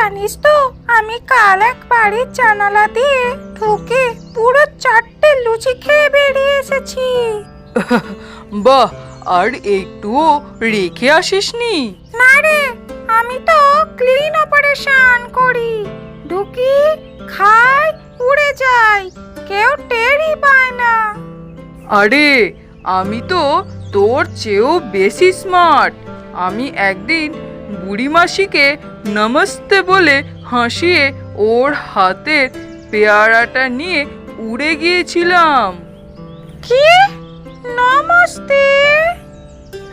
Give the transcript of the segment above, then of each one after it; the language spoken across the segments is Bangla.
জানিস তো আমি কাল এক বাড়ির জানালা দিয়ে ঢুকে পুরো 4টে লুচি খেয়ে বেরিয়ে এসেছি। বাহ, আর একটুও রেখে আসিসনি? না রে, আমি তো ক্লিন অপারেশন করি, ঢুকি, খাই, উড়ে যাই, কেউ টেরই পায় না। আরে আমি তো তোর চেয়েও বেশি স্মার্ট। আমি একদিন বুড়ি মাসিকে নমস্তে বলে হাসিয়ে ওর হাতের পেয়ারাটা নিয়ে উড়ে গিয়েছিলাম। কি? নমস্তে?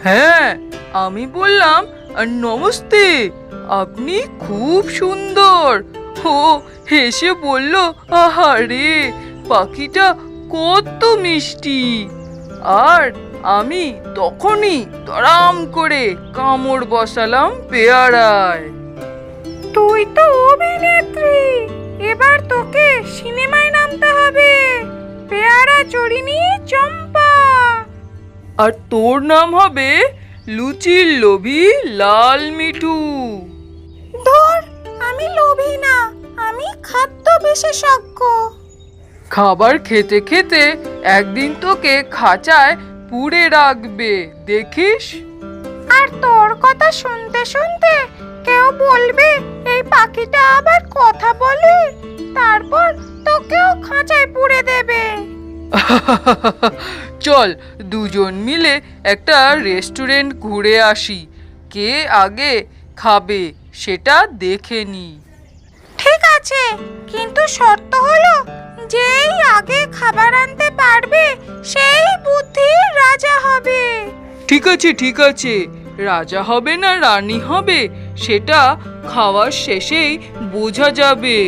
হ্যাঁ, আমি বললাম নমস্তে, আপনি খুব সুন্দর। ও হেসে বলল, আহারে পাখিটা কত মিষ্টি। আর আমি তখনই তরাম করে কামড় বসালাম পেয়ারায়। তুই তো অভিনেত্রী, এবার তোকে সিনেমায় নামতে হবে, পেয়ারা চড়িনি চম্পা। আর তোর নাম হবে লুচির লোভী লাল মিঠু। ধর, আমি লোভী না, আমি খাদ্য বিশেষজ্ঞ। খাবার খেতে খেতে একদিন তোকে খাঁচায় পুড়ে রাখবে, দেখিস। আর তোর কথা শুনতে শুনতে কেউ বলবে এই পাখিটা আবার কথা বলে, তারপর তোকেও খাঁচায় পুড়ে দেবে। চল দুজন মিলে একটা রেস্টুরেন্ট ঘুরে আসি, কে আগে খাবে সেটা দেখে নি। ঠিক আছে, কিন্তু শর্ত হলো যেই আগে খাবার আনতে পারবে সেই বুদ্ধির রাজা হবে। ঠিক আছে ঠিক আছে, রাজা হবে না রানী হবে সেটা খাওয়ার শেষেই বোঝা যাবে।